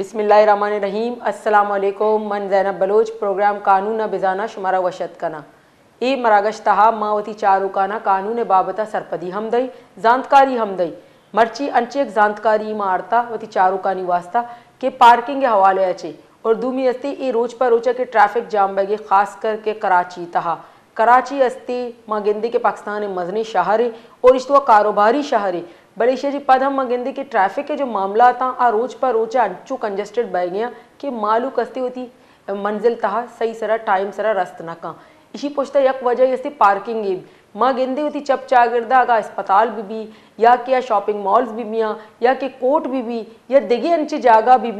बिस्मिल्लाहिर्रहमानिर्रहीम। अस्सलाम वालेकुम। मन ज़ैनब बलोच प्रोग्राम कानून बिजाना शुमारा वशत कना ए मरागश्तहा मावती चारुकाना कानून बाबता सरपदी हमदई जानकारी हमदई मर्ची अंचेक जानकारी मारता वती चारुकानी वास्ता के पार्किंग के हवाले अचे और दूमी अस्ती ए रोज पर रोचा के ट्रैफिक जाम बगे खास करके कराची तहा कराची अस्ती मागिंदी के पाकिस्तान मजनी शहर है और इस कारोबारी शहर है बलेशिया जी पद हम मगिंदी के ट्रैफिक के जो मामला था आ रोज पर रोचा अंचू कंजस्टेड बह गया कि मालू कस्ती होती मंजिल तहा सही सरा टाइम सरा रस्त न का इसी पुछता यक वजह इससे पार्किंग की माँ गेंदी होती चप चागिरदा का अस्पताल भी या कि शॉपिंग मॉल्स भी या कि कोर्ट भी या दिगे अंचे जागा भी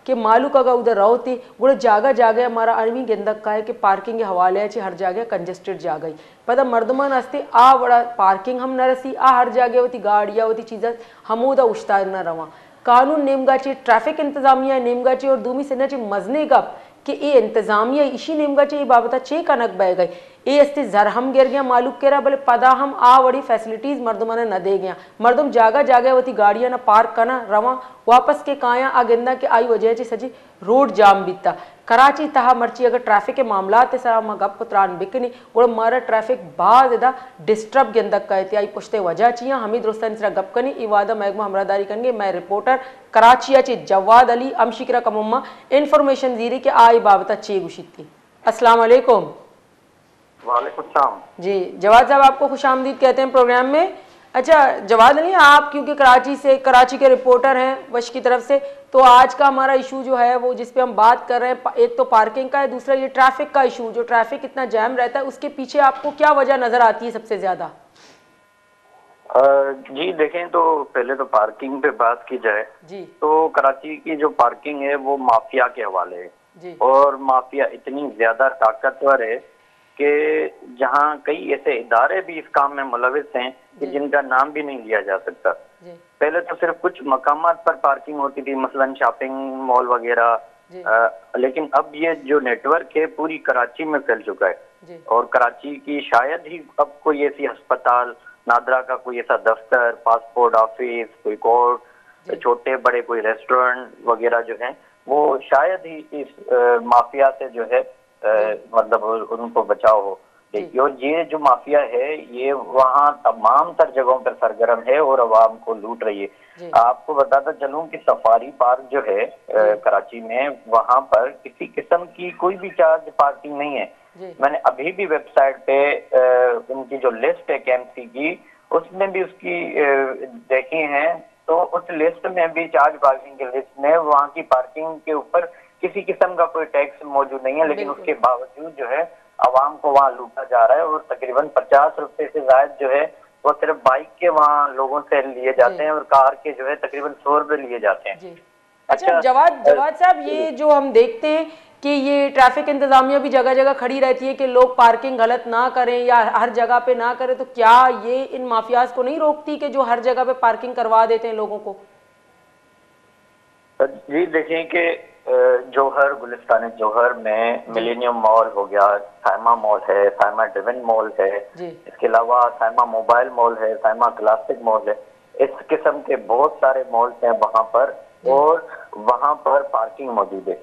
के मालू का उधर रहोते गुड़ जागा जागे हमारा अनवी गेंदक का है कि पार्किंग के हवाले अच्छे हर जगह कंजस्टेड जा गई पता मर्दमान हस्ते आ बड़ा पार्किंग हम न रसी आ हर जगह होती गाड़ियाँ होती चीज़ें हमोदा उश्तार न रवा कानून नेमगाची ट्रैफिक इंतजामिया नेमगाची और दूमी से ची मजने गप कि ये इंतजामिया इसी नेमगाची बाबता चे कनक बह गई ए अस्ते जर हम गिर गया मालूम केरा भले पदा हम आ बड़ी फैसिलिटीज मर्दमा ने न दे गया मर्दम जागा जागे होती गाड़ियां ना पार्क करना रवा वापस के काया आगेंदा के आई वजह से सजी रोड जाम बीता कराची तहा मर्ची अगर ट्रैफिक के मामला सरा गप पुत्रान बिकनी और मारा ट्रैफिक बहुत ज़्यादा डिस्टर्ब गेंदक कहते आई पुछते वजह चिया हमीद रोस्तानी सरा गप कनी इवादा महकमा हमरादारी करेंगे मैं रिपोर्टर कराची ची जवाद अली अमशिकरा कमुम्मा इन्फॉर्मेशन जीरी के आई बाबता चे गुशिती। अस्सलाम वालेकुम। वालेकुम सलाम जी जवाद साहब आपको खुशामदीद कहते हैं प्रोग्राम में। अच्छा जवाद अली आप क्योंकि कराची के रिपोर्टर हैं वश की तरफ से तो आज का हमारा इशू जो है वो जिस पे हम बात कर रहे हैं एक तो पार्किंग का है दूसरा ये ट्रैफिक का इशू जो ट्रैफिक इतना जैम रहता है उसके पीछे आपको क्या वजह नजर आती है सबसे ज्यादा? जी देखें तो पहले तो पार्किंग पे बात की जाए जी तो कराची की जो पार्किंग है वो माफिया के हवाले है जी। और माफिया इतनी ज्यादा ताकतवर है कि जहां कई ऐसे इदारे भी इस काम में मुलविस हैं कि जिनका नाम भी नहीं लिया जा सकता। पहले तो सिर्फ कुछ मकामात पर पार्किंग होती थी मसलन शॉपिंग मॉल वगैरह लेकिन अब ये जो नेटवर्क है पूरी कराची में फैल चुका है और कराची की शायद ही अब कोई ऐसी अस्पताल नादरा का कोई ऐसा दफ्तर पासपोर्ट ऑफिस कोई कोर्ट छोटे बड़े कोई रेस्टोरेंट वगैरह जो है वो शायद ही इस माफिया से जो है मतलब उनको बचाव हो। देखिए ये जो माफिया है ये वहाँ तमाम तर जगहों पर सरगर्म है और अवाम को लूट रही है। आपको बताता चलूं कि सफारी पार्क जो है कराची में वहाँ पर किसी किस्म की कोई भी चार्ज पार्किंग नहीं है। मैंने अभी भी वेबसाइट पे उनकी जो लिस्ट है केएमसी की उसमें भी उसकी देखी है तो उस लिस्ट में भी चार्ज पार्किंग की लिस्ट में वहाँ की पार्किंग के ऊपर किसी किस्म का कोई टैक्स मौजूद नहीं है लेकिन उसके बावजूद जो है आवाम को वहाँ लूटा जा रहा है और तकरीबन 50 रुपए से ज्यादा जो है वो सिर्फ बाइक के वहाँ लोगों से लिए जाते हैं और कार के जो है तकरीबन 100 रुपए लिए जाते हैं। अच्छा जवाद साहब ये जो हम देखते हैं कि ये ट्रैफिक इंतजामिया भी जगह जगह खड़ी रहती है कि लोग पार्किंग गलत ना करें या हर जगह पे ना करें तो क्या ये इन माफियाज को नहीं रोकती कि जो हर जगह पे पार्किंग करवा देते हैं लोगों को? जी देखिए कि जौहर गुलिस्तान जौहर में मिलेनियम मॉल हो गया साइमा मॉल है साइमा डिवन मॉल है इसके अलावा साइमा मोबाइल मॉल है साइमा क्लासिक मॉल है इस किस्म के बहुत सारे मॉल्स हैं वहाँ पर और वहाँ पर पार्किंग मौजूद है।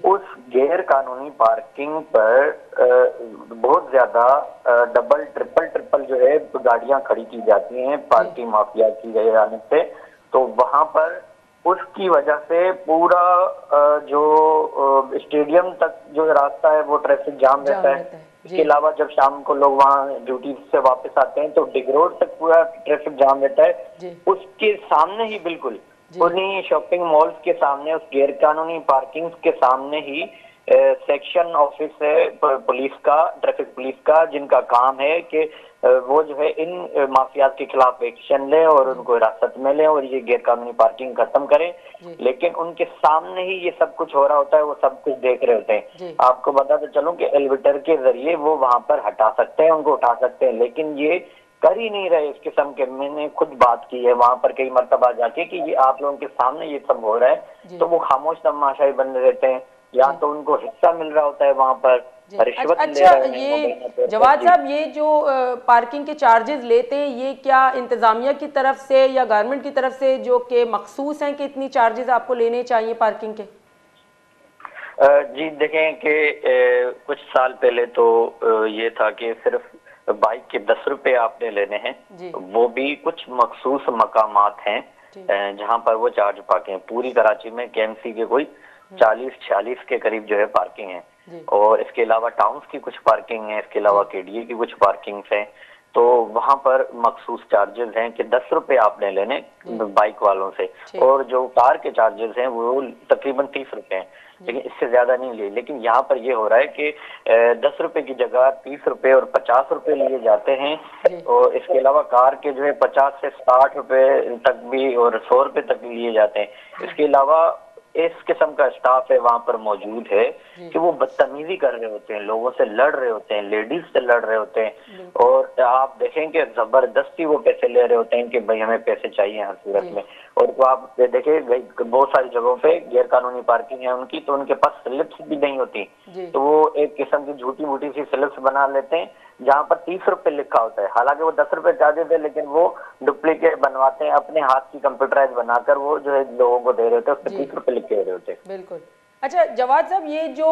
उस गैर कानूनी पार्किंग पर बहुत ज्यादा डबल ट्रिपल जो है गाड़ियां खड़ी की जाती हैं पार्किंग माफिया की गए आने से तो वहाँ पर उसकी वजह से पूरा जो स्टेडियम तक जो रास्ता है वो ट्रैफिक जाम रहता है। इसके अलावा जब शाम को लोग वहाँ ड्यूटी से वापस आते हैं तो डिग रोड तक पूरा ट्रैफिक जाम रहता है। उसके सामने ही बिल्कुल उन्हीं शॉपिंग मॉल्स के सामने उस गैर कानूनी पार्किंग के सामने ही सेक्शन ऑफिस है पुलिस का ट्रैफिक पुलिस का जिनका काम है कि वो जो है इन माफियाज के खिलाफ एक्शन ले और उनको हिरासत में ले और ये गैर कानूनी पार्किंग खत्म करें लेकिन उनके सामने ही ये सब कुछ हो रहा होता है वो सब कुछ देख रहे होते हैं। आपको बताते चलूं कि एलिवेटर के जरिए वो वहां पर हटा सकते हैं उनको उठा सकते हैं लेकिन ये कर ही नहीं रहे इस किस्म के। मैंने खुद बात की है वहां पर कई मरतबा जाके कि ये आप लोगों के सामने ये सब हो रहा है तो वो खामोश तमाशाई बन रहते हैं या तो उनको हिस्सा मिल रहा होता है वहां पर रिश्वत ले रहे हैं। ये जवाद साहब ये जो पार्किंग के चार्जेस लेते हैं ये क्या इंतजामिया की तरफ से या गवर्नमेंट की तरफ से जो कि मखसूस हैं कि इतनी चार्जेस आपको लेने चाहिए पार्किंग के? जी देखें कि कुछ साल पहले तो ये था कि सिर्फ बाइक के 10 रुपए आपने लेने हैं, वो भी कुछ मखसूस मकामात हैं जहां पर वो चार्ज पाके हैं। पूरी कराची में केएमसी के कोई 40-46 के करीब जो है पार्किंग है, और इसके अलावा टाउन्स की कुछ पार्किंग है, इसके अलावा केडीए की कुछ पार्किंग्स हैं। तो वहां पर मखसूस चार्जेस हैं कि 10 रुपए आपने लेने बाइक वालों से, और जो कार के चार्जेस हैं वो तकरीबन 30 रुपए हैं, लेकिन इससे ज्यादा नहीं लिए। लेकिन यहाँ पर ये हो रहा है कि 10 रुपए की जगह 30 रुपए और 50 रुपए लिए जाते हैं, और इसके अलावा कार के जो है 50 से 60 रुपए तक भी और 100 रुपए तक लिए जाते हैं। इसके अलावा इस किस्म का स्टाफ है वहां पर मौजूद है कि वो बदतमीजी कर रहे होते हैं, लोगों से लड़ रहे होते हैं, लेडीज से लड़ रहे होते हैं, और आप देखें कि जबरदस्ती वो पैसे ले रहे होते हैं कि भाई हमें पैसे चाहिए हर सूरत में। और तो आप देखें बहुत सारी जगहों पे गैर कानूनी पार्किंग है उनकी, तो उनके पास स्लिप्स भी नहीं होती, तो वो एक किस्म की झूठी मूठी सी स्लिप्स बना लेते हैं जहाँ पर 30 रुपए लिखा होता है, हालांकि वो 10 रुपए चार्जेस है, लेकिन वो डुप्लीकेट बनवाते हैं अपने हाथ की कंप्यूटराइज बनाकर, वो जो है लोगों को दे रहे होते हैं, उस पर 30 रुपए लिख के दे रहे होते हैं। बिल्कुल। अच्छा जवाद साहब, ये जो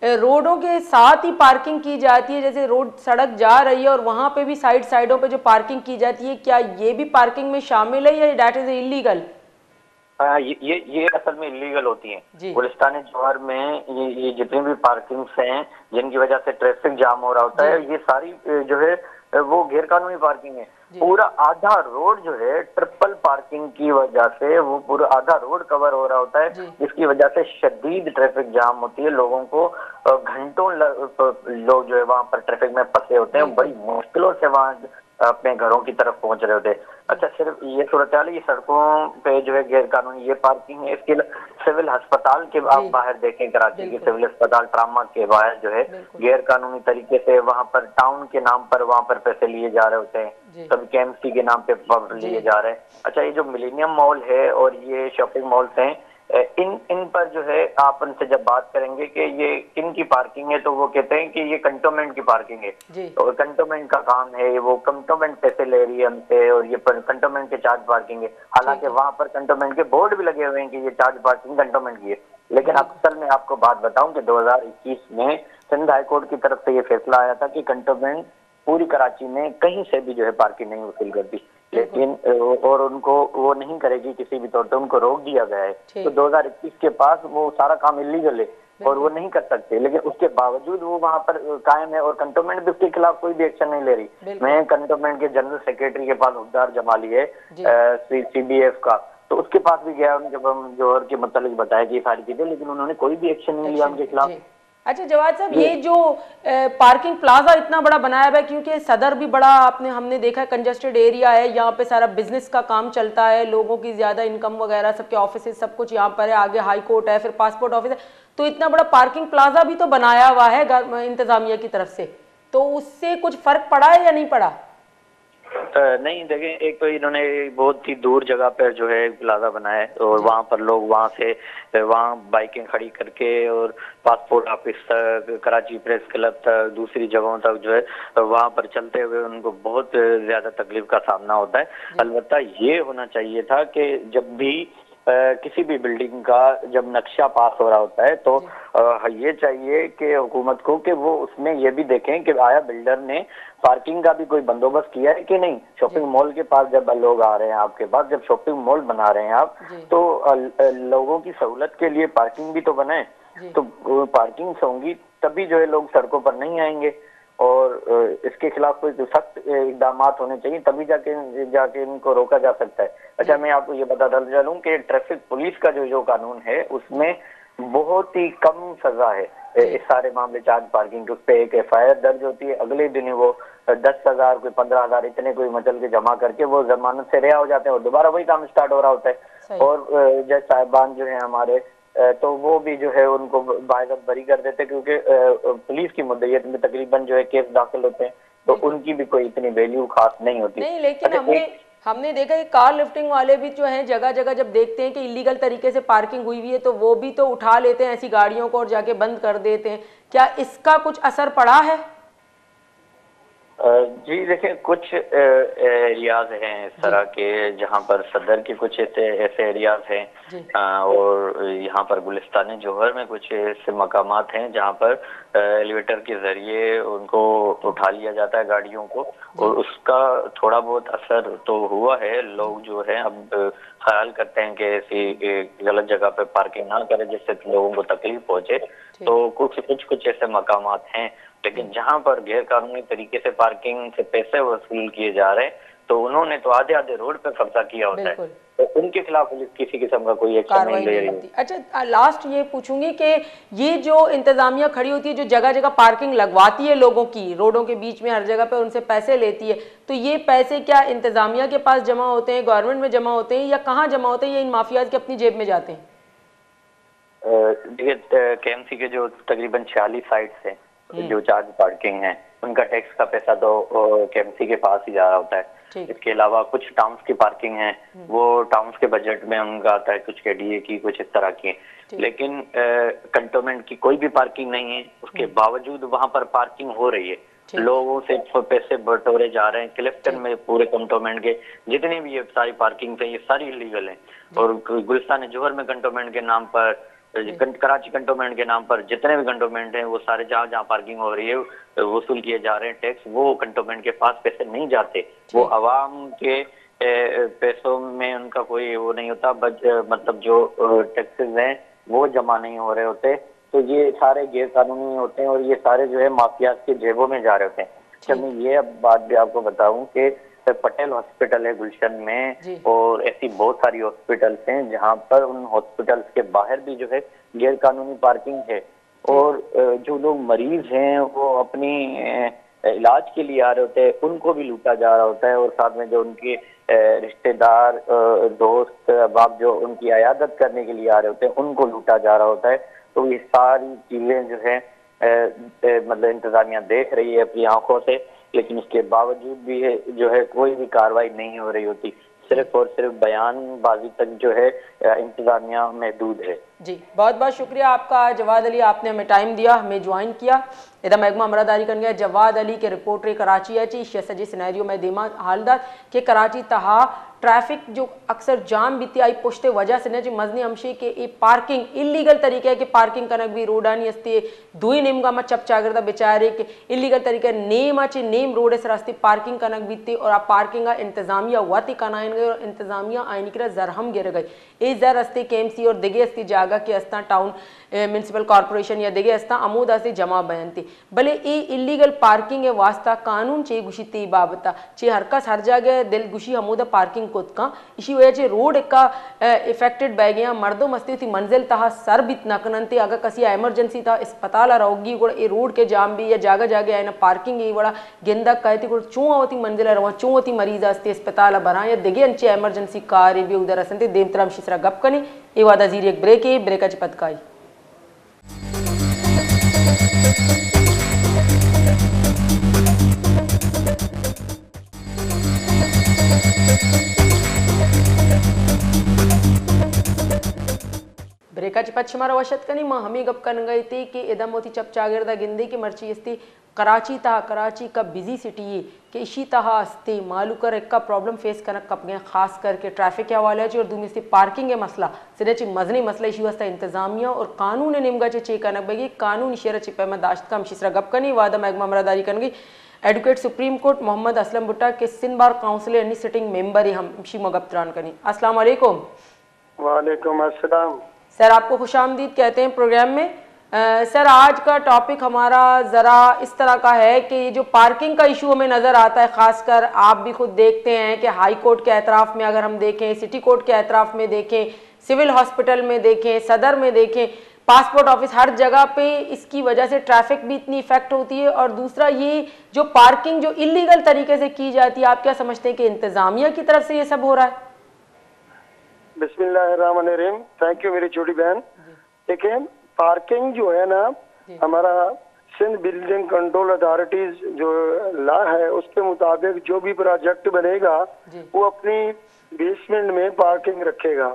रोडों के साथ ही पार्किंग की जाती है, जैसे रोड सड़क जा रही है और वहां पे भी साइडों पे जो पार्किंग की जाती है, क्या ये भी पार्किंग में शामिल है या दैट इज इलीगल? ये असल में इलीगल होती हैं। गुलिस्तान जौहर में ये जितनी भी पार्किंग्स हैं जिनकी वजह से ट्रैफिक जाम हो रहा होता है, ये सारी जो है वो गैर कानूनी पार्किंग है। पूरा आधा रोड जो है ट्रिपल पार्किंग की वजह से वो पूरा आधा रोड कवर हो रहा होता है, जिसकी वजह से शदीद ट्रैफिक जाम होती है, लोगों को घंटों लोग जो है वहां पर ट्रैफिक में फंसे होते हैं, बड़ी मुश्किलों से वहां अपने घरों की तरफ पहुंच रहे होते हैं। अच्छा सिर्फ ये सूरत हाल, ये सड़कों पे जो है गैर कानूनी ये पार्किंग है, इसके सिविल अस्पताल के आप बाहर देखें, कराची के सिविल अस्पताल ट्रामा के बाहर जो है गैर कानूनी तरीके से वहां पर टाउन के नाम पर वहां पर पैसे लिए जा रहे होते हैं, कभी केएमसी के नाम पे लिए जा रहे हैं। अच्छा ये जो मिलेनियम मॉल है और ये शॉपिंग मॉल्स हैं, इन पर जो है आप उनसे जब बात करेंगे कि ये किन की पार्किंग है, तो वो कहते हैं कि ये कंटोनमेंट की पार्किंग है, और कंटोनमेंट का काम है, वो कंटोनमेंट पैसे ले रही है हमसे, और ये कंटोनमेंट के चार्ज पार्किंग है। हालांकि वहां पर कंटोनमेंट के बोर्ड भी लगे हुए हैं कि ये चार्ज पार्किंग कंटोनमेंट की है, लेकिन असल में आपको बात बताऊं कि 2021 में सिंध हाईकोर्ट की तरफ से ये फैसला आया था कि कंटोनमेंट पूरी कराची में कहीं से भी जो है पार्किंग नहीं वसूल करती, लेकिन और उनको वो नहीं करेगी किसी भी तौर पे, उनको रोक दिया गया है। तो 2021 के पास वो सारा काम इलीगल है और वो नहीं कर सकते, लेकिन उसके बावजूद वो वहां पर कायम है, और कंटोनमेंट भी उसके खिलाफ कोई भी एक्शन नहीं ले रही। मैं कंटोनमेंट के जनरल सेक्रेटरी के पास हुकदार जमाली है CBF का, तो उसके पास भी गया, जब हम जौहर के मतलब बताया कि सारी चीजें, लेकिन उन्होंने कोई भी एक्शन नहीं लिया उनके खिलाफ। अच्छा जवाद साहब, ये जो पार्किंग प्लाजा इतना बड़ा बनाया हुआ है, क्योंकि सदर भी बड़ा हमने देखा है कंजेस्टेड एरिया है, यहाँ पे सारा बिजनेस का काम चलता है, लोगों की ज्यादा इनकम वगैरह, सबके ऑफिस सब कुछ यहाँ पर है, आगे हाई कोर्ट है, फिर पासपोर्ट ऑफिस है, तो इतना बड़ा पार्किंग प्लाजा भी तो बनाया हुआ है इंतजामिया की तरफ से, तो उससे कुछ फर्क पड़ा है या नहीं पड़ा? नहीं देखें, एक तो इन्होंने बहुत ही दूर जगह पर जो है प्लाजा बनाया है, और वहाँ पर लोग वहाँ से वहाँ बाइकें खड़ी करके और पासपोर्ट ऑफिस तक, कराची प्रेस क्लब तक, दूसरी जगहों तक जो है वहाँ पर चलते हुए उनको बहुत ज्यादा तकलीफ का सामना होता है। अलबत्ता ये होना चाहिए था कि जब भी किसी भी बिल्डिंग का जब नक्शा पास हो रहा होता है तो ये चाहिए कि हुकूमत को कि वो उसमें ये भी देखें कि आया बिल्डर ने पार्किंग का भी कोई बंदोबस्त किया है कि नहीं। शॉपिंग मॉल के पास जब लोग आ रहे हैं आपके पास, जब शॉपिंग मॉल बना रहे हैं आप, तो लोगों की सहूलत के लिए पार्किंग भी तो बनाए, तो पार्किंग होंगी तभी जो है लोग सड़कों पर नहीं आएंगे, और इसके खिलाफ कोई सख्त इकदाम होने चाहिए, तभी जाके इनको रोका जा सकता है। अच्छा मैं आपको ये बताता चलूं कि ट्रैफिक पुलिस का जो कानून है उसमें बहुत ही कम सजा है इस सारे मामले चार्ज पार्किंग के। उस पे एक FIR दर्ज होती है, अगले दिन वो 10,000 कोई 15,000 इतने कोई मचल के जमा करके वो जमानत से रिहा हो जाते हैं, और दोबारा वही काम स्टार्ट हो रहा होता है। और जज साहिबान जो है हमारे, तो वो भी जो है उनको बाइज़्ज़त बरी कर देते, क्योंकि पुलिस की मुद्दइयत में तकरीबन जो है केस दाखिल होते हैं, तो उनकी भी कोई इतनी वैल्यू खास नहीं होती। नहीं, लेकिन हमने देखा कि कार लिफ्टिंग वाले भी जो हैं जगह जगह जब देखते हैं कि इलीगल तरीके से पार्किंग हुई हुई है, तो वो भी तो उठा लेते हैं ऐसी गाड़ियों को और जाके बंद कर देते हैं। क्या इसका कुछ असर पड़ा है? जी देखिए, कुछ एरियाज हैं इस तरह के जहाँ पर सदर के कुछ ऐसे एरियाज हैं और यहाँ पर गुलिस्तान जौहर में कुछ ऐसे मकामात हैं जहाँ पर एलिवेटर के जरिए उनको उठा लिया जाता है गाड़ियों को, और उसका थोड़ा बहुत असर तो हुआ है। लोग जो है अब ख्याल करते हैं कि ऐसी गलत जगह पे पार्किंग ना करें जिससे लोगों को तकलीफ पहुंचे, तो कुछ ऐसे मकामात हैं। लेकिन जहां पर गैर कानूनी तरीके से पार्किंग से पैसे वसूल किए जा रहे हैं, तो उन्होंने तो आधे आधे रोड पे कब्जा किया होता है, तो उनके खिलाफ पुलिस किसी किस्म का कोई एक्शन नहीं ले रही होती। अच्छा, लास्ट ये पूछूंगी कि ये जो इंतजामिया खड़ी होती है, जो जगह जगह पार्किंग लगवाती है लोगों की, रोडों के बीच में हर जगह पे उनसे पैसे लेती है, तो ये पैसे क्या इंतजामिया के पास जमा होते हैं, गवर्नमेंट में जमा होते हैं, या कहाँ जमा होते हैं, या इन माफियाज के अपनी जेब में जाते हैं? देखिए, केएमसी के जो तकरीबन 46 साइट्स हैं जो चार्ज पार्किंग है, उनका टैक्स का पैसा तो केएमसी के पास ही जा रहा होता है। इसके अलावा कुछ टाउन्स की पार्किंग है, वो टाउन्स के बजट में उनका आता है, कुछ केडीए की, कुछ इस तरह की। लेकिन कंटोनमेंट की कोई भी पार्किंग नहीं है, उसके बावजूद वहां पर पार्किंग हो रही है, लोगों से पैसे बटोरे जा रहे हैं। क्लिफ्टन में पूरे कंटोनमेंट के जितनी भी ये सारी पार्किंग है, ये सारी इलीगल है। और गुलिस्तान जौहर में कंटोनमेंट के नाम पर, कराची कंटोनमेंट के नाम पर जितने भी कंटोनमेंट हैं, वो सारे जहाँ जहाँ पार्किंग हो रही है वसूल किए जा रहे हैं टैक्स। वो कंटोनमेंट के पास पैसे नहीं जाते, वो आवाम के पैसों में उनका कोई वो नहीं होता। मतलब जो टैक्सेस हैं वो जमा नहीं हो रहे होते, तो ये सारे गैर कानूनी होते हैं और ये सारे जो है माफिया के जेबों में जा रहे होते हैं। अच्छा, मैं ये अब बात भी आपको बताऊं कि पटेल हॉस्पिटल है गुलशन में, और ऐसी बहुत सारी हॉस्पिटल्स हैं जहां पर उन हॉस्पिटल्स के बाहर भी जो है गैर कानूनी पार्किंग है, और जो लोग मरीज हैं वो अपनी इलाज के लिए आ रहे होते हैं, उनको भी लूटा जा रहा होता है, और साथ में जो उनके रिश्तेदार, दोस्त अहबाब जो उनकी अयादत करने के लिए आ रहे होते हैं, उनको लूटा जा रहा होता है। तो ये सारी चीजें जो है मतलब इंतजामिया देख रही है अपनी आंखों से, लेकिन उसके बावजूद भी है जो है कोई भी कार्रवाई नहीं हो रही होती। सिर्फ और सिर्फ बयानबाजी तक जो है इंतजामिया महदूद है। जी, बहुत बहुत शुक्रिया आपका जवाद अली, आपने हमें टाइम दिया, हमें ज्वाइन किया। इधर महकमा अमरादारी कर गया जवाद अली के रिपोर्टर कराची है सजी सिनेरियो में देमा हालदार के कराची तहा ट्रैफिक जो अक्सर जाम बीती आई पुश्ते वजह से जी मजनी हमशी के ई पार्किंग इलीगल तरीके की पार्किंग कनक भी रोडानी अस्ती दुई नेमगा में चप चागरदा बेचारे के इलीगल तरीके नेम अच्छे नेम रोड से रास्ते पार्किंग कनक बीती, और आप पार्किंग इंतजामिया वाती कनाइन गए और इंतजामिया आइन की जरहम गिर गई। ए जर अस्ती केएमसी और दिगे अस्ती जागा के अस्ता टाउन म्यूनसिपल कॉर्पोरेशन या दिगे अस्ता अमूद अस्ती जमा बयानती भले ए इलीगल पार्किंग वास्ता कानून चे गुशी ती बाबता चे हरकस हर जगह दिल गुशी अमूद पार्किंग का इसी वजह से रोड का इफेक्टेड बह गया मर्दों मस्ती थी मंजिल तहा सर भी नकनते अगर कसी एमरजेंसी था अस्पताल रहोगी ये रोड के जाम भी या जागा जागे आए ना पार्किंग ये बड़ा गेंदा कहती को चूँ होती मंजिल रहा चूँ होती मरीज आस्ते अस्पताल बना या दिगे अंचे एमरजेंसी कार भी उधर असंते देमतराम शिसरा गप कनी ये वादा जीरी एक ब्रेक है ब्रेक अच्छी पतकाई। ब्रेकाची पश्चिमारा वशत कनी मां हमी गप कन गई थी कि इदम होती चप चागिरदा गिंदी की मर्ची इसती कराची तहा कराची का बिजी सिटी है कि इसी तहा अस्ती मालू कर एक का प्रॉब्लम फेस करना कप गए खास करके ट्रैफिक के हवाले और दूसरी इसती पार्किंग के मसला सिर्फ मजनी मसला इसी वास्ता इंतजामिया और कानून निमगा चे कनक बगी कानून शेर चिपे में दाश्त का हमशीसरा गप कनी वादा महकमा अमरादारी कन गई advocate supreme court Mohammad Aslam Bhutta के सिंध बार काउंसिल यानी सिटिंग मेंबर हम शी मगबतरान कनी। अस्सलाम वालेकुम। वालेकुम अस्सलाम। सर आपको खुशामदीद कहते हैं प्रोग्राम में। सर आज का टॉपिक हमारा ज़रा इस तरह का है कि ये जो पार्किंग का इशू हमें नज़र आता है, ख़ासकर आप भी खुद देखते हैं कि हाई कोर्ट के एतराफ़ में अगर हम देखें, सिटी कोर्ट के एतराफ़ में देखें, सिविल हॉस्पिटल में देखें, सदर में देखें, पासपोर्ट ऑफिस, हर जगह पे इसकी वजह से ट्रैफिक भी इतनी इफेक्ट होती है। और दूसरा ये जो पार्किंग जो इलीगल तरीके से की जाती है, आप क्या समझते हैं कि इंतज़ामिया की तरफ से ये सब हो रहा है? बिस्मिल्लाहिर्रहमानिर्रहीम। थैंक यू मेरी छोटी बहन। देखिए पार्किंग जो है ना, हमारा सिंध बिल्डिंग कंट्रोल अथॉरिटीज जो लॉ है उसके मुताबिक जो भी प्रोजेक्ट बनेगा वो अपनी बेसमेंट में पार्किंग रखेगा।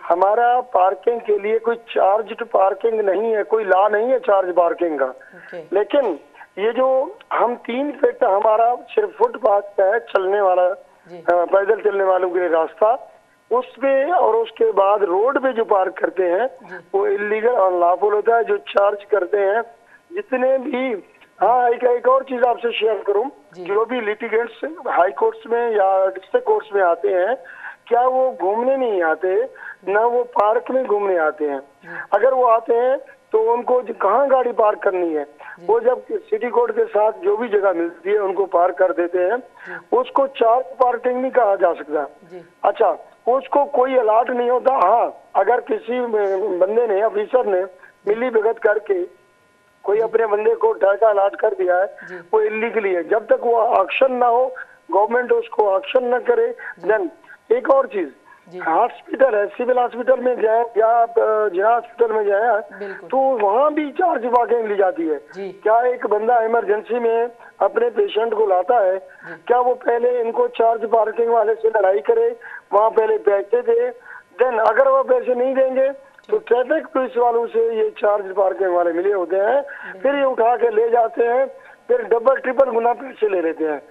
हमारा पार्किंग के लिए कोई चार्ज पार्किंग नहीं है, कोई लॉ नहीं है चार्ज पार्किंग का। लेकिन ये जो हम 3 फीट हमारा सिर्फ फुटपाथ का है, चलने वाला पैदल चलने वालों के लिए रास्ता, उस पे और उसके बाद रोड पे जो पार्क करते हैं वो इलीगल और अनलॉफुल होता है। जो चार्ज करते हैं जितने भी, हाँ एक और चीज आपसे शेयर करूं, जो भी लिटिगेंट्स हाई कोर्ट्स में या डिस्ट्रिक्ट कोर्ट्स में आते हैं, क्या वो घूमने नहीं आते, ना वो पार्क में घूमने आते हैं। अगर वो आते हैं तो उनको कहाँ गाड़ी पार्क करनी है, वो जब सिटी कोर्ट के साथ जो भी जगह मिलती है उनको पार्क कर देते हैं। उसको चार्ज पार्किंग नहीं कहा जा सकता। अच्छा, उसको कोई अलाट नहीं होता। हाँ, अगर किसी बंदे ने, ऑफिसर ने मिली भगत करके कोई अपने बंदे को ठेका अलाट कर दिया है, वो इलीगली है। जब तक वो एक्शन ना हो, गवर्नमेंट उसको एक्शन न करे। देन एक और चीज, हॉस्पिटल है, सिविल हॉस्पिटल में जाए या जिला हॉस्पिटल में जाए तो वहाँ भी चार्ज पार्किंग ली जाती है। क्या एक बंदा इमरजेंसी में अपने पेशेंट को लाता है, क्या वो पहले इनको चार्ज पार्किंग वाले से लड़ाई करे, वहाँ पहले पैसे दे, देन अगर वो पैसे नहीं देंगे तो ट्रैफिक पुलिस वालों से ये चार्ज पार्किंग वाले मिले होते हैं, फिर ये उठा के ले जाते हैं, फिर डबल ट्रिपल गुना पैसे ले लेते हैं।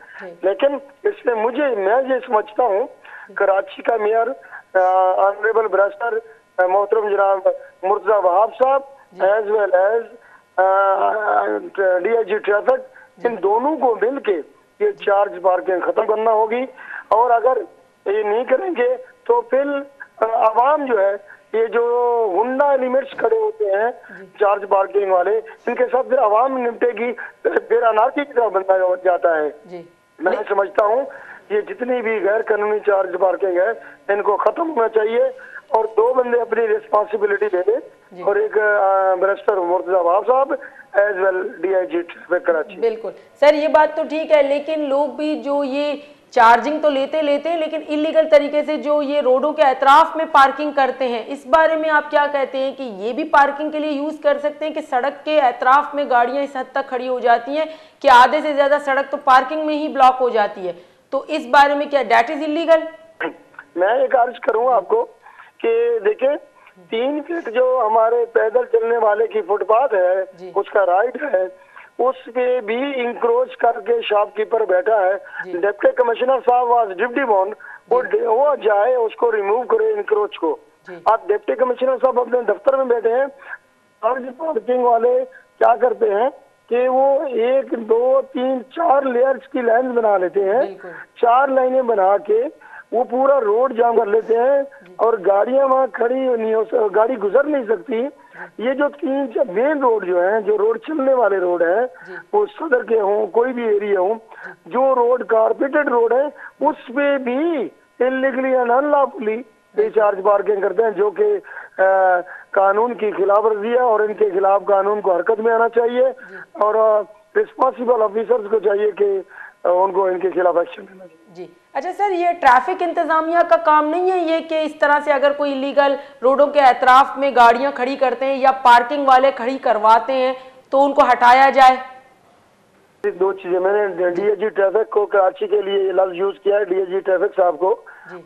लेकिन इसमें मैं ये समझता हूँ, कराची का मेयर ऑनरेबल ब्रेस्टर मोहतरम जनाब मुर्तजा वहाब साहब as well as DIG traffic, इन दोनों को मिलके ये चार्ज पार्किंग खत्म करना होगी। और अगर ये नहीं करेंगे तो फिर आवाम जो है, ये जो गुंडा एलिमेंट्स खड़े होते हैं चार्ज पार्किंग वाले, इनके साथ फिर आवाम निपटेगी, फिर अनार्की की तरफ बंदा जाता है। मैं समझता हूँ ये जितनी भी गैर कानूनी चार्ज पार्किंग है इनको खत्म होना चाहिए और 2 बंदे अपनी रिस्पॉन्सिबिलिटी ले लें, और एक ब्रेस्टर मुर्तजा वहाब साहब as well DIG traffic Karachi. बिल्कुल सर, ये बात तो ठीक है, लेकिन लोग भी जो ये चार्जिंग तो लेते हैं, लेकिन इलीगल तरीके से जो ये रोडों के अतराफ में पार्किंग करते हैं, इस बारे में आप क्या कहते हैं कि ये भी पार्किंग के लिए यूज कर सकते हैं कि सड़क के अतराफ में गाड़ियां इस हद तक खड़ी हो जाती हैं कि आधे से ज्यादा सड़क तो पार्किंग में ही ब्लॉक हो जाती है, तो इस बारे में क्या दैट इज इलीगल? मैं एक अर्ज करूँ आपको कि देखें, 3 फीट जो हमारे पैदल चलने वाले की फुटपाथ है, उसका राइट है, उस पे भी इंक्रोच करके शॉपकीपर बैठा है। डिप्टी कमिश्नर साहब वाज ड्यूटी बॉन्ड, वो जाए उसको रिमूव करे इंक्रोच को। आप डिप्टी कमिश्नर साहब अपने दफ्तर में बैठे हैं, पार्किंग वाले क्या करते हैं कि वो 1 2 3 4 लेयर्स की लाइन बना लेते हैं, 4 लाइनें बना के वो पूरा रोड जाम कर लेते हैं और गाड़ियां वहाँ खड़ी नहीं हो, गाड़ी गुजर नहीं सकती। ये जो 3 मेन रोड जो है, जो रोड चलने वाले रोड है, वो सदर के हों कोई भी एरिया हो, जो रोड कारपेटेड रोड है उस पे भी इलीगली अनलॉफुली चार्ज पार्किंग करते हैं, जो कि कानून की खिलाफ वर्जी है और इनके खिलाफ कानून को हरकत में आना चाहिए और रिस्पॉन्सिबल ऑफिसर्स को चाहिए कि उनको इनके खिलाफ एक्शन लेना चाहिए। जी अच्छा सर, ये ट्रैफिक इंतजामिया का काम नहीं है ये कि इस तरह से अगर कोई इलीगल रोडों के अतराफ में गाड़ियां खड़ी करते हैं या पार्किंग वाले खड़ी करवाते हैं तो उनको हटाया जाए? 2 चीजें मैंने DIG ट्रैफिक को कराची के लिए लफ्ज यूज किया है, DIG ट्रैफिक साहब को,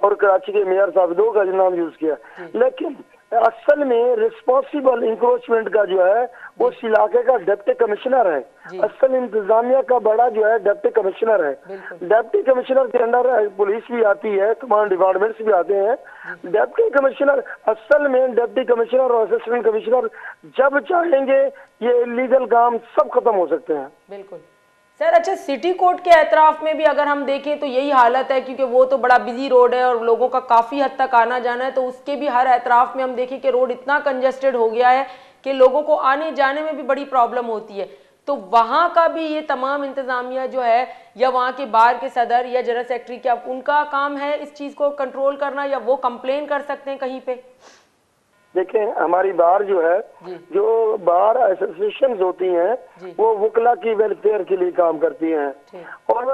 और कराची के मेयर साहब 2 का नाम यूज किया, लेकिन असल में रिस्पॉन्सिबल इंक्रोचमेंट का जो है वो उस इलाके का डिप्टी कमिश्नर है। असल इंतजामिया का बड़ा जो है डिप्टी कमिश्नर है। डिप्टी कमिश्नर के अंदर पुलिस भी आती है, तमाम डिपार्टमेंट्स भी आते हैं। डिप्टी कमिश्नर असल में डिप्टी कमिश्नर और असिस्टेंट कमिश्नर जब चाहेंगे ये इलीगल काम सब खत्म हो सकते हैं। बिल्कुल सर। अच्छा, सिटी कोर्ट के एतराफ में भी अगर हम देखें तो यही हालत है, क्योंकि वो तो बड़ा बिजी रोड है और लोगों का काफ़ी हद तक आना जाना है, तो उसके भी हर एतराफ में हम देखें कि रोड इतना कंजेस्टेड हो गया है कि लोगों को आने जाने में भी बड़ी प्रॉब्लम होती है। तो वहाँ का भी ये तमाम इंतज़ामिया जो है या वहाँ के बार के सदर या जनरल सेक्रेटरी, क्या उनका काम है इस चीज़ को कंट्रोल करना या वो कंप्लेन कर सकते हैं कहीं पे? देखें, हमारी बार जो है, जो बार एसोसिएशंस होती हैं वो वकला की वेलफेयर के लिए काम करती हैं, और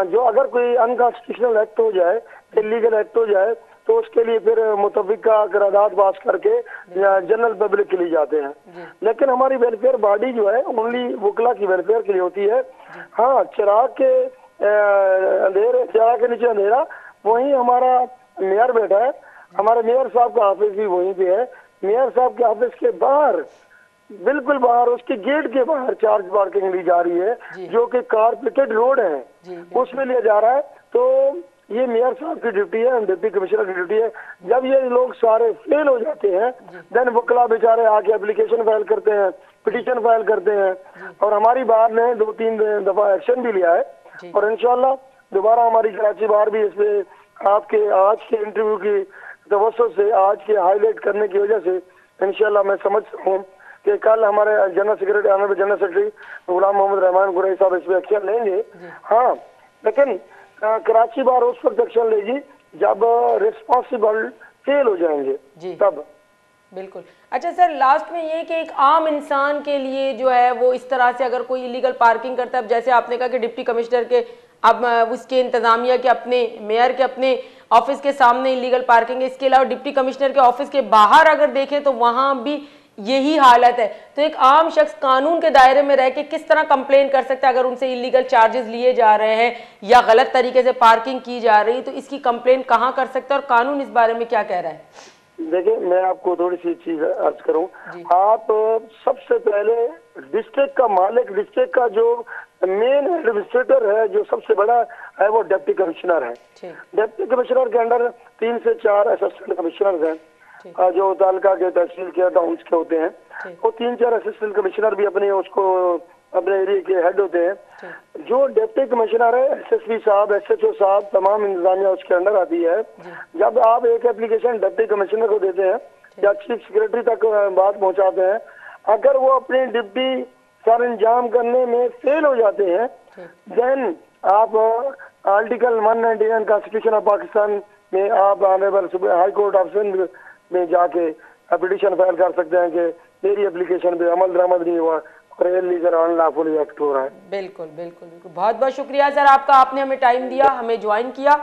जो अगर कोई अनकॉन्स्टिट्यूशनल एक्ट हो जाए, इलीगल एक्ट हो जाए, तो उसके लिए फिर मुतफिका करारदाद पास करके जनरल पब्लिक के लिए जाते हैं। लेकिन हमारी वेलफेयर बॉडी जो है ओनली वकला की वेलफेयर के लिए होती है। हाँ, चिराग के नीचे अंधेरा, वही हमारा मेयर बैठा है, हमारे मेयर साहब का ऑफिस भी वहीं पे है। मेयर साहब के ऑफिस के बाहर बिल्कुल बाहर, उसके गेट के बाहर चार्ज पार्किंग ली जा रही है, जो कि कारपेटेड रोड है, उसमें लिया जा रहा है। तो ये मेयर साहब की ड्यूटी है, डिप्टी कमिश्नर की ड्यूटी है। जब ये लोग सारे फेल हो जाते हैं, देन वकला बेचारे आके एप्लीकेशन फाइल करते हैं, पिटीशन फाइल करते हैं, और हमारी बार ने 2-3 दफा एक्शन भी लिया है। और इंशाल्लाह दोबारा हमारी कराची बार भी इसमें आपके आज के इंटरव्यू की तवज्जो से, आज के हाईलाइट करने की वजह से इंशाल्लाह मैं समझता हूँ कि कल हमारे general secretary, honourable general secretary Ghulam Mohammad Rahman Qureshi साहब इस पर एक्शन लेंगे। हाँ, लेकिन कराची बार उस वक्त एक्शन लेगी जब रिस्पॉन्सिबल फेल हो जाएंगे तब। बिल्कुल। अच्छा सर, लास्ट में ये कि एक आम इंसान के लिए जो है वो इस तरह से अगर कोई इलीगल पार्किंग करता है, जैसे आपने कहा कि डिप्टी कमिश्नर के, अब उसके इंतजामिया के, अपने मेयर के अपने ऑफिस के सामने इलीगल पार्किंग है, इसके अलावा डिप्टी कमिश्नर के ऑफिस के बाहर अगर देखें तो वहां भी यही हालत है, तो एक आम शख्स कानून के दायरे में रह के किस तरह कंप्लेन कर सकता है अगर उनसे इलीगल चार्जेस लिए जा रहे हैं या गलत तरीके से पार्किंग की जा रही है, तो इसकी कंप्लेन कहाँ कर सकता है और कानून इस बारे में क्या कह रहा है? देखिए, मैं आपको थोड़ी सी चीज अर्ज करूं। आप सबसे पहले डिस्ट्रिक्ट का मालिक, डिस्ट्रिक्ट का जो मेन एडमिनिस्ट्रेटर है, जो सबसे बड़ा है, वो डिप्टी कमिश्नर है। डिप्टी कमिश्नर के अंडर 3 से 4 असिस्टेंट कमिश्नर हैं, जो तालका के, तहसील के, टाउन्स के होते हैं। वो 3-4 असिस्टेंट कमिश्नर भी अपने अपने एरिया के हेड होते हैं। जो डिप्टी कमिश्नर है, एसएसपी साहब, एसएचओ साहब, तमाम इंतजामिया उसके अंडर आती है। जब आप एक एप्लीकेशन डिप्टी कमिश्नर को देते हैं या चीफ सेक्रेटरी तक बात पहुंचाते हैं, अगर वो अपनी ड्यूटी सर अंजाम करने में फेल हो जाते हैं, देन आप आर्टिकल 199 कॉन्स्टिट्यूशन ऑफ पाकिस्तान में आप honourable high court of Sindh में जाके पिटीशन फाइल कर सकते हैं कि मेरी एप्लीकेशन पे अमल दरामद नहीं हुआ और इलीगल अनलॉफुल एक्ट हो रहा है। बिल्कुल बिल्कुल बिल्कुल, बहुत बहुत शुक्रिया सर आपका, आपने हमें टाइम दिया, हमें ज्वाइन किया।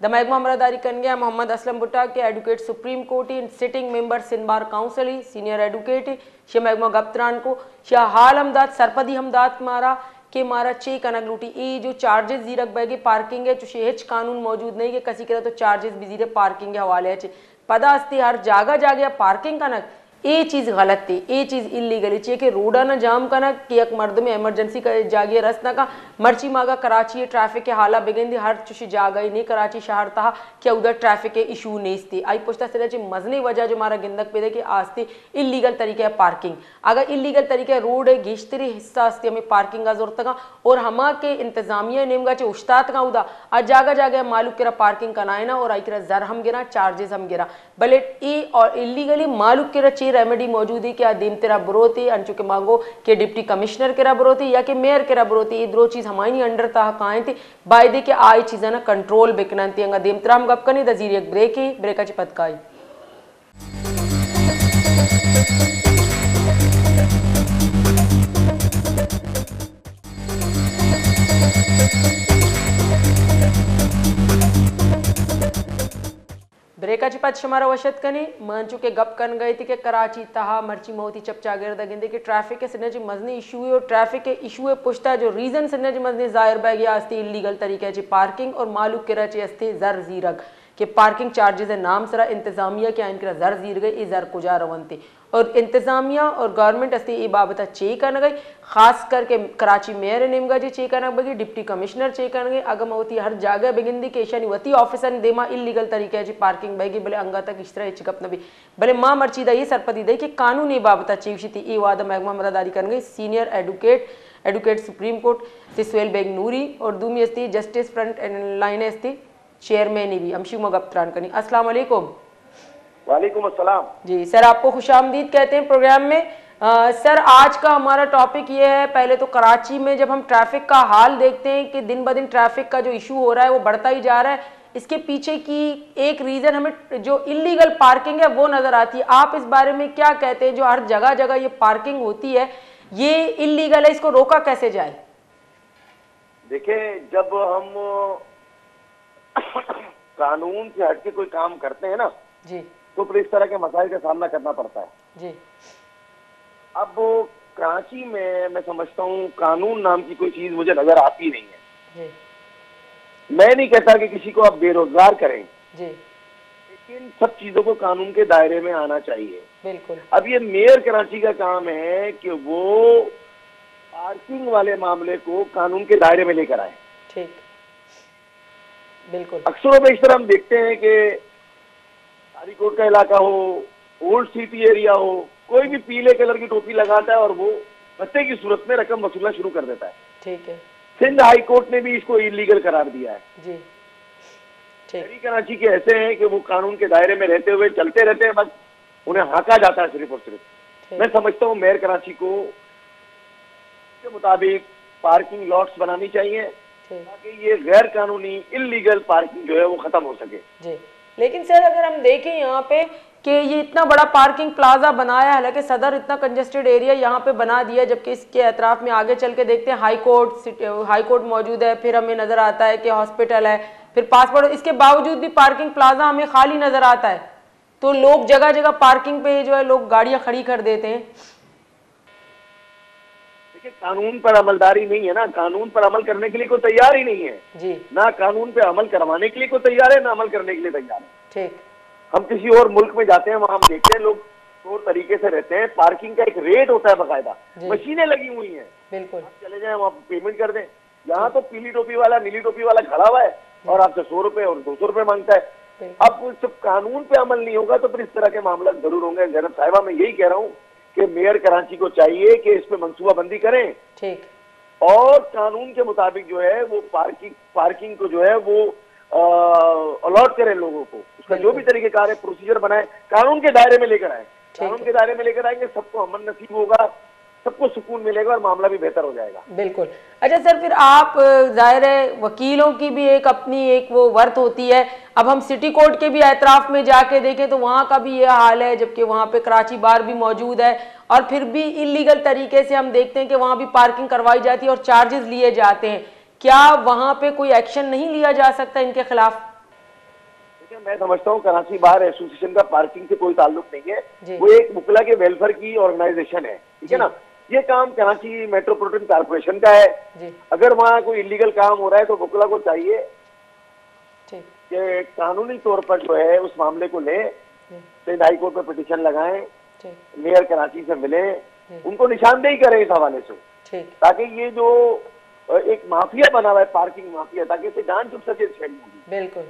द महकमा अमरादारी कन्या मोहम्मद असलम भुट्टा के advocate supreme court in sitting member Sindh bar council senior advocate शे महकमा गप्तरान को शाह हाल हमदाद सरपदी हमदाद मारा के मारा चे कनक लूटी ये जो चार्जेस जीरक बैगे पार्किंग है, हेच कानून मौजूद नहीं कि कसी करा तो चार्जेस भी जीरे पार्किंग के हवाले है पदा अस्ती हर जागा जागे पार्किंग कनक ये चीज़ गलत थी, ये चीज़ इलीगल चाहिए कि रोडा ना जाम करना कि एक मर्द में एमरजेंसी का जागिए रस्ता का मर्ची मागा कराची ट्रैफिक के हाला बिगेंदी हर चुशी जागा ही नहीं कराची शहर तहा क्या उधर ट्रैफिक के इशू नहीं थी आई पुछता से मजनी वजह जो हमारा गिंदक पे दे कि आस्ती इलीगल तरीके है पार्किंग, अगर इलीगल तरीके रोड है गिश्तरी हिस्सा आस्ती हमें पार्किंग का जरूरत का और हमा के इंतजामिया नेमगा चे उस्ताद का उदा आज जागा जागा मालूक करा पार्किंग कनाए ना और आई करा जर हम गिरा चार्जेस हम गिरा भले ई और इलीगली मालूक करा रेमेडी मौजूद है क्या दीम तेरा बरोती अंचु के मांगो के डिप्टी कमिश्नर केरा बरोती या के मेयर केरा बरोती ये दो चीज हमारी अंडर ता काए थी बायदे के आई चीज़ा ना कंट्रोल बेकनती अंगा दीम तेरा हम गप कनी दजीर एक ब्रेक ची पतकाई। ब्रेकाची पद शुमारा वशत कनी मंचू के गप कन गए थी कि कराची तहा मर्ची मोती चपचा गिरदा गिंदे के ट्रैफिक के सिने मजनी इशू है और ट्रैफिक के इशू है पुछता जो रीजन सिने मजनी जाहिर बैग या अस्ती इलीगल तरीके ची पार्किंग और मालूक के रचे अस्ती जर जीरक के पार्किंग चार्जेस है नाम सरा इंतजामिया के इनका जर जीर गई जर कुजा रवंती और इंतजामिया और गवर्नमेंट अस्ती ये बाबत चे करना गई खास करके कराची मेयर नेमगा जी चे करना बगी डिप्टी कमिश्नर चे करना गई अगम होती हर जगह बिगिंदी के शनि वती ऑफिसर देमा इलीगल तरीके जी पार्किंग बैगी भले अंगा तक इस तरह चिकप नबी भले माँ मर्चीदा ये सरपदी दे कि कानून ये बाबत चीवशी थी ये वादा महकमा मरादारी कर गई सीनियर एडवोकेट सुप्रीम कोर्ट से सुहेल बेग नूरी और दूमी अस्ती जस्टिस फ्रंट लाइन अस्ती चेयरमैन भी अमशीमा गप्तरान करनी। अस्सलाम वालेकुम। वालेकुम अस्सलाम जी सर, आपको खुशामदीद कहते हैं प्रोग्राम में। सर आज का हमारा टॉपिक ये है, पहले तो कराची में जब हम ट्रैफिक का हाल देखते हैं कि दिन ब दिन ट्रैफिक का जो इशू हो रहा है वो बढ़ता ही जा रहा है, इसके पीछे की एक रीज़न हमें जो इलीगल पार्किंग है वो नज़र आती है। आप इस बारे में क्या कहते हैं, जो हर जगह जगह ये पार्किंग होती है ये इलीगल है, इसको रोका कैसे जाए? देखिए, जब हम कानून से हटके कोई काम करते हैं ना जी, तो फिर इस तरह के मसाइल का सामना करना पड़ता है जी। अब कराची में मैं समझता हूँ कानून नाम की कोई चीज मुझे नजर आती नहीं है जी। मैं नहीं कहता कि किसी को आप बेरोजगार करें जी। इन सब चीजों को कानून के दायरे में आना चाहिए। बिल्कुल। अब ये मेयर कराची का काम है कि वो पार्किंग वाले मामले को कानून के दायरे में लेकर आए। ठीक, बिल्कुल। अक्सर बेशतर हम देखते हैं कि तारीकोट का इलाका हो, ओल्ड सिटी एरिया हो, कोई भी पीले कलर की टोपी लगाता है और वो भत्ते की सूरत में रकम वसूलना शुरू कर देता है। ठीक है। सिंध हाई कोर्ट ने भी इसको इलीगल करार दिया है जी। ठीक। शहरी कराची के ऐसे हैं कि वो कानून के दायरे में रहते हुए चलते रहते हैं, बस उन्हें हाका जाता है सिर्फ और सिर्फ। मैं समझता हूँ मेयर कराची को के मुताबिक पार्किंग लॉट्स बनानी चाहिए ताकि ये गैर कानूनी इलीगल पार्किंग जो है वो खत्म हो सके। जी। लेकिन सर अगर हम देखें यहाँ पे कि ये इतना बड़ा पार्किंग प्लाजा बनाया, हालांकि सदर इतना कंजेस्टेड एरिया यहाँ पे बना दिया, जबकि इसके अतराफ में आगे चल के देखते हैं हाई कोर्ट मौजूद है, फिर हमें नजर आता है कि हॉस्पिटल है, फिर पासपोर्ट, इसके बावजूद भी पार्किंग प्लाजा हमें खाली नजर आता है। तो लोग जगह जगह पार्किंग पे जो है लोग गाड़ियां खड़ी कर देते हैं। देखिए कानून पर अमलदारी नहीं है ना, कानून पर अमल करने के लिए कोई तैयार ही नहीं है जी। ना कानून पे अमल करवाने के लिए कोई तैयार है, ना अमल करने के लिए तैयार है। ठीक। हम किसी और मुल्क में जाते हैं, वहां हम देखते हैं लोग तौर तरीके से रहते हैं, पार्किंग का एक रेट होता है बकायदा, मशीनें लगी हुई हैं। बिल्कुल। आप चले जाएं वहां पेमेंट कर दें। यहाँ तो पीली टोपी वाला नीली टोपी वाला खड़ा हुआ है और आपसे 100 रुपए और 200 रुपए मांगता है। अब जब कानून पे अमल नहीं होगा तो फिर इस तरह के मामला जरूर होंगे। जैनब साहिबा, मैं यही कह रहा हूँ कि मेयर कराची को चाहिए कि इस पे मंसूबाबंदी करें। ठीक। और कानून के मुताबिक जो है वो पार्किंग को जो है वो अलॉट करें लोगों को, उसका जो भी तरीकेकार है प्रोसीजर बनाए, कानून के दायरे में लेकर आए। कानून के दायरे में लेकर आएंगे सबको अमन नसीब होगा, सबको सुकून मिलेगा और मामला भी बेहतर हो जाएगा। बिल्कुल। अच्छा सर, फिर आप जाहिर है वकीलों की भी एक अपनी एक वो वर्थ होती है। अब हम सिटी कोर्ट के भी एतराफ में जाके देखें तो वहाँ का भी ये हाल है, जबकि वहाँ पे कराची बार भी मौजूद है और फिर भी इलीगल तरीके से हम देखते हैं कि वहाँ भी पार्किंग करवाई जाती है और चार्जेस लिए जाते हैं। क्या वहाँ पे कोई एक्शन नहीं लिया जा सकता इनके खिलाफ? देखिए मैं समझता हूँ कराची बार एसोसिएशन का पार्किंग से कोई ताल्लुक नहीं है, वो एक मुकला के वेलफेयर की ऑर्गेनाइजेशन है, ठीक है ना। ये काम कराची मेट्रोपॉलिटन कॉर्पोरेशन का है। अगर वहाँ कोई इलीगल काम हो रहा है तो मुकला को चाहिए कि कानूनी तौर पर जो है उस मामले को ले, सिंध हाई कोर्ट में पिटीशन लगाएं, मेयर कराची से मिले, उनको निशानदेही करें इस हवाले से, ताकि ये जो एक माफिया बना हुआ है पार्किंग माफिया, ताकि इसे जान चुक सके शहरी। बिल्कुल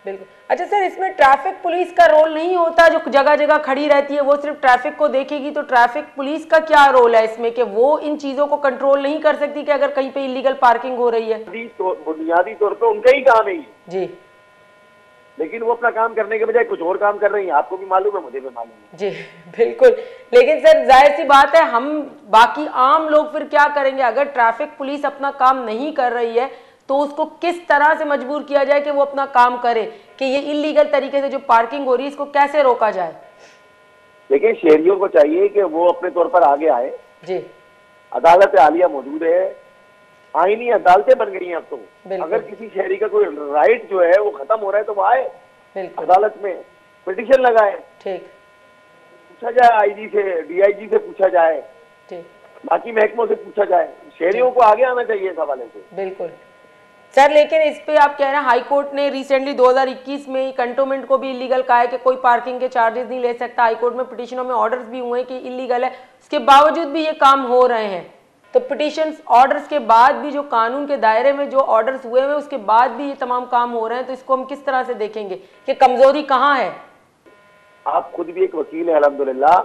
बिल्कुल। अच्छा सर, इसमें ट्रैफिक पुलिस का रोल नहीं होता जो जगह जगह खड़ी रहती है, वो सिर्फ ट्रैफिक को देखेगी, तो ट्रैफिक पुलिस का क्या रोल है इसमें कि वो इन चीजों को कंट्रोल नहीं कर सकती कि अगर कहीं पे इलीगल पार्किंग हो रही है? बुनियादी तौर पर उनका ही काम है जी, लेकिन वो अपना काम करने के बजाय कुछ और काम कर रही है। आपको भी मालूम है, मुझे भी मालूम है। जी बिल्कुल। लेकिन सर जाहिर सी बात है, हम बाकी आम लोग फिर क्या करेंगे? अगर ट्रैफिक पुलिस अपना काम नहीं कर रही है तो उसको किस तरह से मजबूर किया जाए कि वो अपना काम करे, कि ये इलीगल तरीके से जो पार्किंग हो रही है इसको कैसे रोका जाए? देखिए शहरियों को चाहिए कि वो अपने तौर पर आगे आए। जी। अदालत आलिया मौजूद है, आईनी अदालतें बन गई हैं अब तो। अगर किसी शहरी का कोई राइट जो है वो खत्म हो रहा है तो वो आए अदालत में, पिटीशन लगाए, ठीक, पूछा जाए आईजी से, डीआईजी से पूछा जाए, ठीक, बाकी महकमों से पूछा जाए। शहरियों को आगे आना चाहिए इस हवाले से। बिल्कुल सर। लेकिन इस पे आप कह रहे हैं हाई कोर्ट ने रिसेंटली 2021 में कंटोनमेंट को भी इलीगल कहा है कि कोई पार्किंग के चार्जेस नहीं ले सकता। हाई कोर्ट में पिटीशनों में ऑर्डर्स भी हुए कि इलीगल है, उसके बावजूद भी ये काम हो रहे हैं। तो पिटीशन ऑर्डर्स के बाद भी जो कानून के दायरे में जो ऑर्डर्स हुए हैं उसके बाद भी ये तमाम काम हो रहे हैं, तो इसको हम किस तरह से देखेंगे कि कमजोरी कहाँ है? आप खुद भी एक वकील है अल्हम्दुलिल्लाह,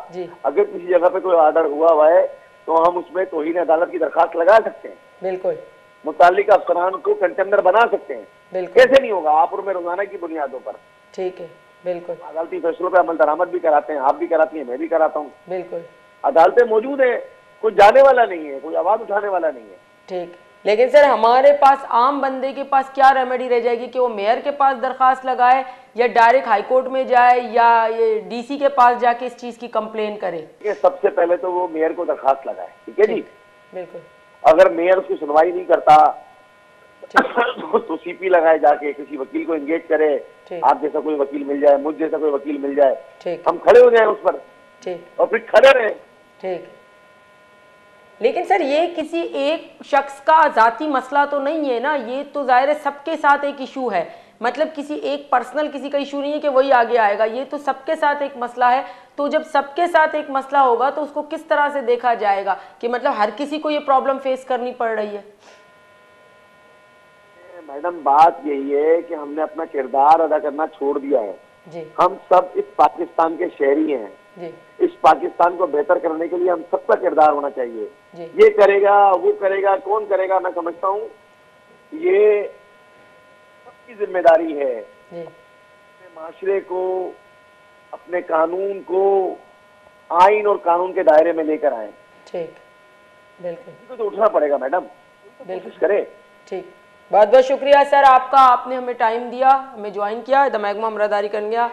अगर किसी जगह पे कोई ऑर्डर हुआ है तो हम उसमें तौहीन अदालत की दरखास्त लगा सकते हैं। बिल्कुल। मुतालिक अफसरान को कंटेम्नर बना सकते हैं। बिल्कुल। कैसे नहीं होगा? आप और मैं रोजाना की बुनियादों पर। ठीक है, बिल्कुल। अदालती फैसलों पर अमल दरामद भी कराते हैं, आप भी कराती हैं, मैं भी कराता हूँ। बिल्कुल। अदालतें मौजूद है, कोई जाने वाला नहीं है, कोई आवाज उठाने वाला नहीं है। ठीक। लेकिन सर हमारे पास आम बंदे के पास क्या रेमेडी रह जाएगी कि वो मेयर के पास दरखास्त लगाए या डायरेक्ट हाई कोर्ट में जाए या ये डीसी के पास जाके इस चीज की कंप्लेन करे? सबसे पहले तो वो मेयर को दरखास्त लगाए, ठीक है जी। बिल्कुल। अगर मेयर उसकी सुनवाई नहीं करता तो सीपी लगाए, जाके किसी वकील को एंगेज करे, आप जैसा कोई वकील मिल जाए, मुझ जैसा कोई वकील मिल जाए, हम खड़े हो जाए उस पर। ठीक। और फिर खड़े रहे। ठीक। लेकिन सर ये किसी एक शख्स का जाती मसला तो नहीं है ना, ये तो जाहिर है सबके साथ एक इशू है मतलब किसी एक पर्सनल किसी का इशू नहीं है कि वही आगे आएगा, ये तो सबके साथ एक मसला है। तो जब सबके साथ एक मसला होगा तो उसको किस तरह से देखा जाएगा कि मतलब हर किसी को ये प्रॉब्लम फेस करनी पड़ रही है? मैडम बात यही है कि हमने अपना किरदार अदा करना छोड़ दिया है जी। हम सब इस पाकिस्तान के शहरी हैं जी। इस पाकिस्तान को बेहतर करने के लिए हम सबका किरदार होना चाहिए जी। ये करेगा वो करेगा कौन करेगा, मैं समझता हूँ ये सबकी जिम्मेदारी है जी। अपने माशरे को, अपने कानून को आइन और कानून के दायरे में लेकर आए। ठीक, बिल्कुल तो उठना पड़ेगा मैडम, कोशिश करें। ठीक, बहुत बहुत शुक्रिया सर आपका, आपने हमें टाइम दिया, हमें ज्वाइन किया। द महकमा अमरादारी कर गया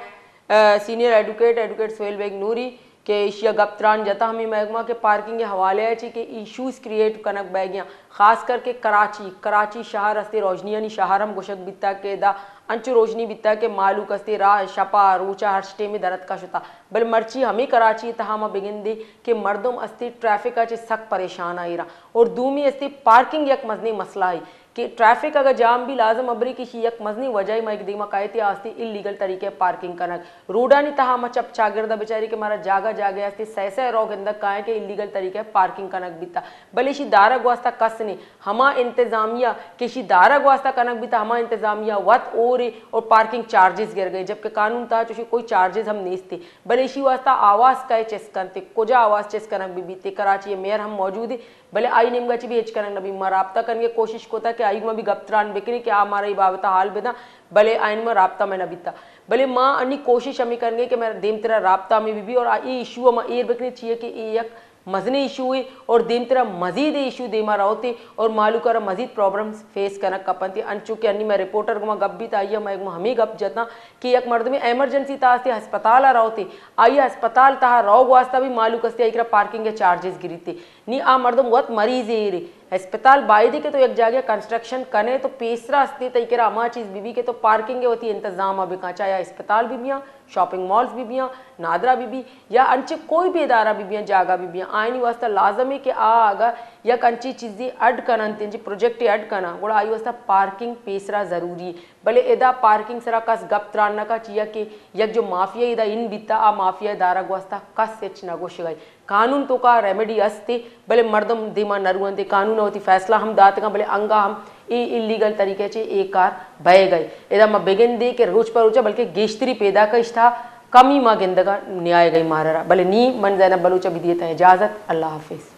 सीनियर एडवोकेट सोहेल बेग नूरी के एशिया गप्तरान जता हमें महकमा के पार्किंग के हवाले है कि इशूज़ क्रिएट कनक बैगियाँ खास करके कराची शहर अस्ते रोशनी शहर हम गुशक बिता के दा अंचु रोशनी बिता के मालूक अस्ते राह शपा रोचा हर स्टे में दरद का शुता बल मर्ची हमें कराची तहामा बिगिन दे के मर्दम अस्ते ट्रैफिक अच्छे सख्त परेशान आई रहा और दूमी अस्ते पार्किंग यक मजनी मसला आई कि ट्रैफिक अगर जाम भी लाजम अबरी की यक मजनी वजह मैं एक दिमा कायते आस्ती इलीगल तरीके पार्किंग कनक रोडानी तहा मचप चागिरदा बेचारी के मारा जागा जागे आस्ती सह रोग अंदर काए के इलीगल तरीके पार्किंग कनक बीता भले शी दारा ग्वास्ता कस ने हमा इंतजामिया के शी दारा ग्वास्ता कनक बीता हमा इंतजामिया वत और पार्किंग चार्जेस गिर गए जबकि कानून था जो कोई चार्जेस हम नेस्ते भले शी वास्ता आवाज का चेस करते कुजा आवाज चेस कनक भी बीते कराची मेयर हम मौजूद है भले आई निमगा भी हेच करंग नबी मां राब्ता करने कोशिश कोता कि आई में भी गप्तरान बिकनी कि आ मारा बाबता हाल बेदा भले आइन में राब्ता में नबीता भले माँ अन्नी कोशिश हमें करने कि मैं देम तेरा राब्ता में भी और ये इशू में एर बिकनी चाहिए कि एक मजनी इशू हुई और देम तेरा मजीद इशू देमा रहते और मालू कर मजीद प्रॉब्लम्स फेस करना कपनती अंचु के अन्नी मैं रिपोर्टर को गप भी आई मैं हमें गप जतना कि एक मर्द में एमरजेंसी तास्ते अस्पताल रहते आई अस्पताल तहा रोग वास्ता भी मालू कस्ते एक पार्किंग के चार्जेस गिरीते नी आ मर्दम बहुत मरीज रे अस्पताल बायदे के तो एक जगह कंस्ट्रक्शन कने तो पेसरा अस्ते तरीके अमा चीज़ बीबी के तो पार्किंग होती इंतजाम अभी कहाँ चाहे अस्पताल बीबियाँ शॉपिंग मॉल्स बीबियाँ नादरा बीबी या अंचे कोई भी इदारा बीबियाँ जागा बीबियाँ आईनी वास्ता लाजम है कि आगा या कंची चीज़ें अड कन जी प्रोजेक्ट अड कना गोड़ा आई वास्ता पार्किंग पेसरा ज़रूरी है भले एदा पार्किंग सरा कस गप त्राना का चिया कि यक जो माफिया इदा इन बीता आ माफिया दारा वास्ता कस सेच नगोश गई कानून तो का रेमेडी अस्ते भले मर्दम दिमा नरुअंते कानून होती फैसला हम दात का भले अंगा हम ए इलीगल तरीके से एक कार बह गए एदा म बेगिन दे के रोज पर रोजा बल्कि गेश्तरी पैदा का इश्ता कमी माँ गेंदगा न्याय गई मारा भले नी मन जैनब बलूचा भी दिए इजाज़त। अल्लाह हाफिज़।